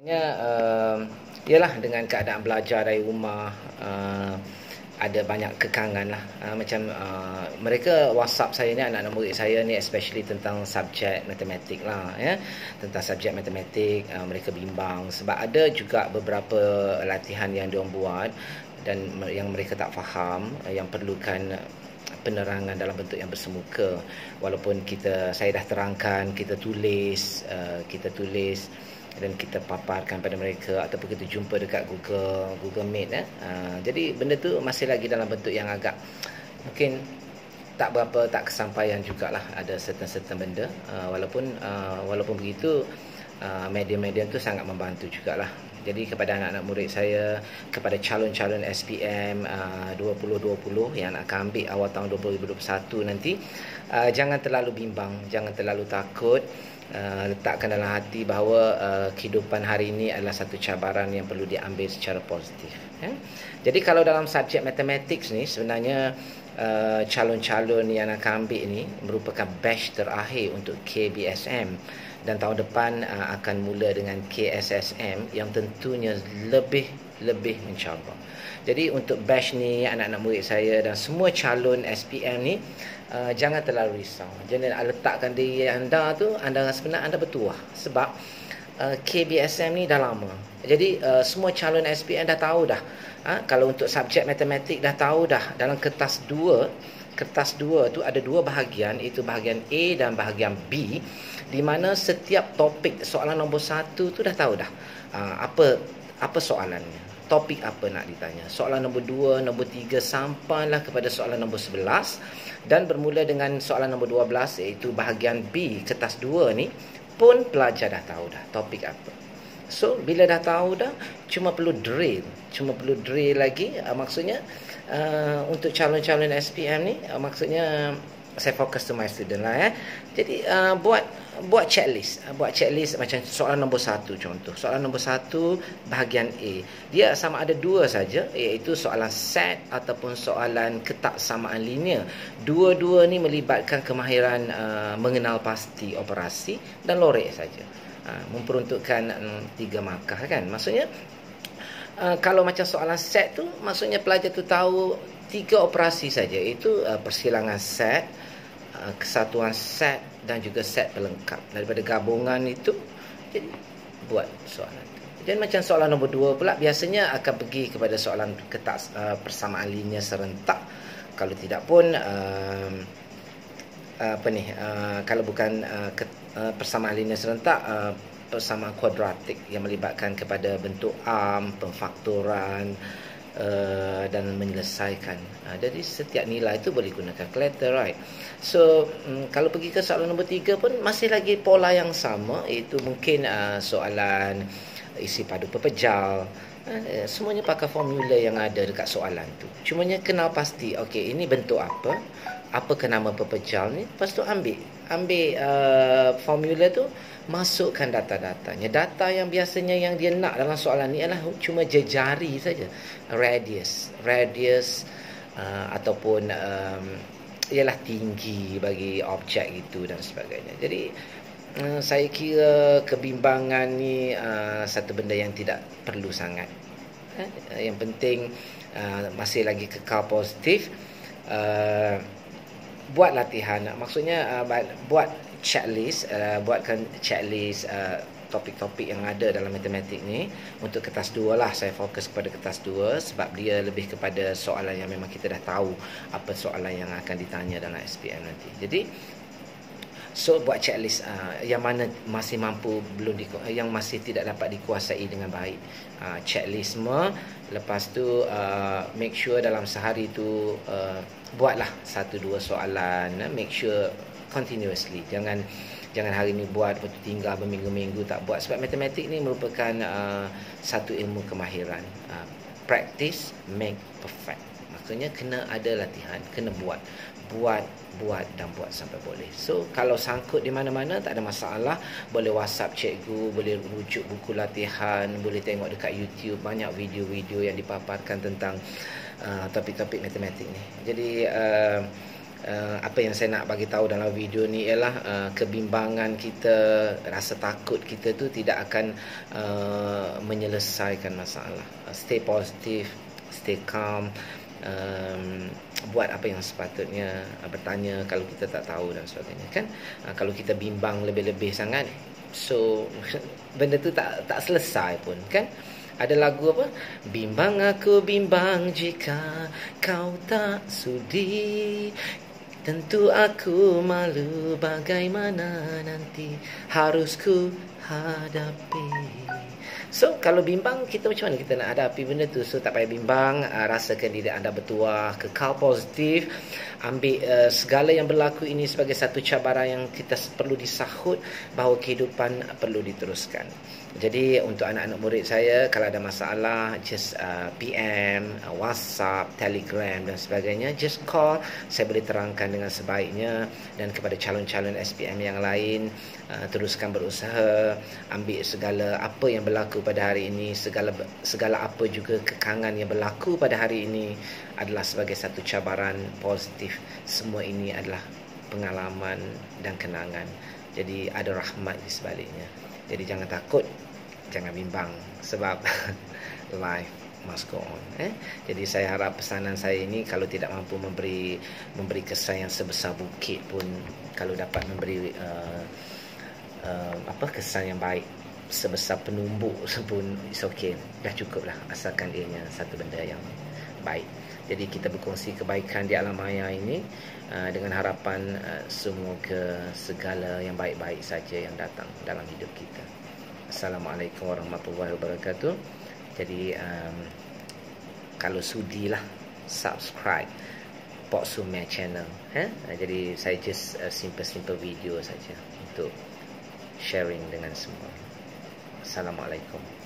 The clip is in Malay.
Ialah dengan keadaan belajar dari rumah, ada banyak kekangan lah. Mereka WhatsApp saya ni, anak-anak murid saya ni, especially tentang subjek matematik lah, ya. Tentang subjek matematik, mereka bimbang sebab ada juga beberapa latihan yang diorang buat dan yang mereka tak faham, yang perlukan penerangan dalam bentuk yang bersemuka. Walaupun saya dah terangkan, kita tulis dan kita paparkan pada mereka, ataupun kita jumpa dekat Google Meet. Jadi benda tu masih lagi dalam bentuk yang agak mungkin tak kesampaian jugalah, ada certain benda. Walaupun begitu, media-media tu sangat membantu jugalah. Jadi kepada anak-anak murid saya, kepada calon-calon SPM 2020 yang akan ambil awal tahun 2021 nanti, jangan terlalu bimbang, jangan terlalu takut. Letakkan dalam hati bahawa kehidupan hari ini adalah satu cabaran yang perlu diambil secara positif, ya? Jadi kalau dalam subjek matematik ni, sebenarnya calon-calon yang akan ambil ni merupakan batch terakhir untuk KBSM, dan tahun depan akan mula dengan KSSM yang tentunya lebih mencabar. Jadi untuk batch ni, anak-anak murid saya dan semua calon SPM ni, jangan terlalu risau. Jangan letakkan diri anda tu, anda sebenarnya anda bertuah. Sebab KBSM ni dah lama. Jadi semua calon SPM dah tahu dah. Kalau untuk subjek matematik dah tahu dah. Dalam kertas 2 tu ada dua bahagian, iaitu bahagian A dan bahagian B, di mana setiap topik soalan nombor 1 tu dah tahu dah apa soalannya, topik apa nak ditanya. Soalan nombor 2, nombor 3 sampailah kepada soalan nombor 11, dan bermula dengan soalan nombor 12, iaitu bahagian B kertas 2 ni pun pelajar dah tahu dah topik apa. So bila dah tahu dah, cuma perlu drill lagi. Maksudnya untuk calon-calon SPM ni, maksudnya saya fokus to my student lah, ya. Jadi buat checklist macam soalan nombor 1 contoh. Soalan nombor 1 bahagian A, dia sama ada dua saja, iaitu soalan set ataupun soalan ketaksamaan linear. Dua-dua ni melibatkan kemahiran mengenal pasti operasi dan lorek saja. Memperuntukkan 3 markah, kan. Maksudnya kalau macam soalan set tu, maksudnya pelajar tu tahu 3 operasi saja, iaitu persilangan set, kesatuan set dan juga set pelengkap. Daripada gabungan itu, jadi buat soalan itu. Jadi macam soalan nombor 2 pula biasanya akan pergi kepada soalan persamaan linear serentak. Kalau tidak pun kalau bukan persamaan linear serentak, persamaan kuadratik yang melibatkan kepada bentuk arm, pemfaktoran dan menyelesaikan. Jadi setiap nilai itu boleh gunakan calculator, right? So kalau pergi ke soalan nombor 3 pun masih lagi pola yang sama, iaitu mungkin soalan isi padu pepejal. Semuanya pakai formula yang ada dekat soalan tu. Cumanya kenal pasti, okey, ini bentuk apakah nama pepejal ni. Lepas tu ambil formula tu, masukkan data-datanya. Data yang biasanya yang dia nak dalam soalan ni adalah cuma jejari saja, radius ataupun ialah tinggi bagi objek itu dan sebagainya. Jadi saya kira kebimbangan ni satu benda yang tidak perlu sangat. Yang penting masih lagi kekal positif. Buat latihan, maksudnya buat checklist, buatkan checklist topik-topik yang ada dalam matematik ni. Untuk kertas 2 lah, saya fokus kepada kertas 2 sebab dia lebih kepada soalan yang memang kita dah tahu apa soalan yang akan ditanya dalam SPM nanti. Jadi buat checklist yang mana masih mampu, yang masih tidak dapat dikuasai dengan baik, checklist semua. Lepas tu make sure dalam sehari tu buatlah 1-2 soalan, make sure continuously. Jangan hari ni buat, lepas tu tinggal berminggu-minggu tak buat. Sebab matematik ni merupakan satu ilmu kemahiran. Practice make perfect. Maksudnya kena ada latihan, kena buat dan buat sampai boleh. So kalau sangkut di mana-mana tak ada masalah, boleh WhatsApp cikgu, boleh rujuk buku latihan, boleh tengok dekat YouTube, banyak video-video yang dipaparkan tentang topik-topik matematik ni. Jadi apa yang saya nak bagi tahu dalam video ni ialah kebimbangan kita, rasa takut kita tu tidak akan menyelesaikan masalah. Stay positive, stay calm, buat apa yang sepatutnya, bertanya kalau kita tak tahu dan sebagainya kan. Kalau kita bimbang lebih-lebih sangat, so benda tu tak selesai pun kan. Ada lagu apa? Bimbang aku bimbang jika kau tak sudi, tentu aku malu bagaimana nanti harus ku hadapi. So kalau bimbang, kita macam mana kita nak hadapi benda tu? So tak payah bimbang, rasakan diri anda bertuah, kekal positif, ambil segala yang berlaku ini sebagai satu cabaran yang kita perlu disahut, bahawa kehidupan perlu diteruskan. Jadi untuk anak-anak murid saya, kalau ada masalah, just PM, WhatsApp, Telegram dan sebagainya, just call. Saya boleh terangkan dengan sebaiknya. Dan kepada calon-calon SPM yang lain, teruskan berusaha, ambil segala apa yang berlaku pada hari ini, segala apa juga kekangan yang berlaku pada hari ini adalah sebagai satu cabaran positif. Semua ini adalah pengalaman dan kenangan. Jadi ada rahmat di sebaliknya. Jadi jangan takut, jangan bimbang, sebab life must go on. Jadi saya harap pesanan saya ini, kalau tidak mampu memberi kesan yang sebesar bukit pun, kalau dapat memberi kesan yang baik sebesar penumbuk pun, it's okay, dah cukup lah, asalkan ianya satu benda yang baik. Jadi kita berkongsi kebaikan di alam maya ini dengan harapan semoga segala yang baik-baik saja yang datang dalam hidup kita. Assalamualaikum warahmatullahi wabarakatuh. Jadi kalau sudilah subscribe Pok Sumer channel. Jadi saya just simple video saja untuk sharing dengan semua. Assalamualaikum.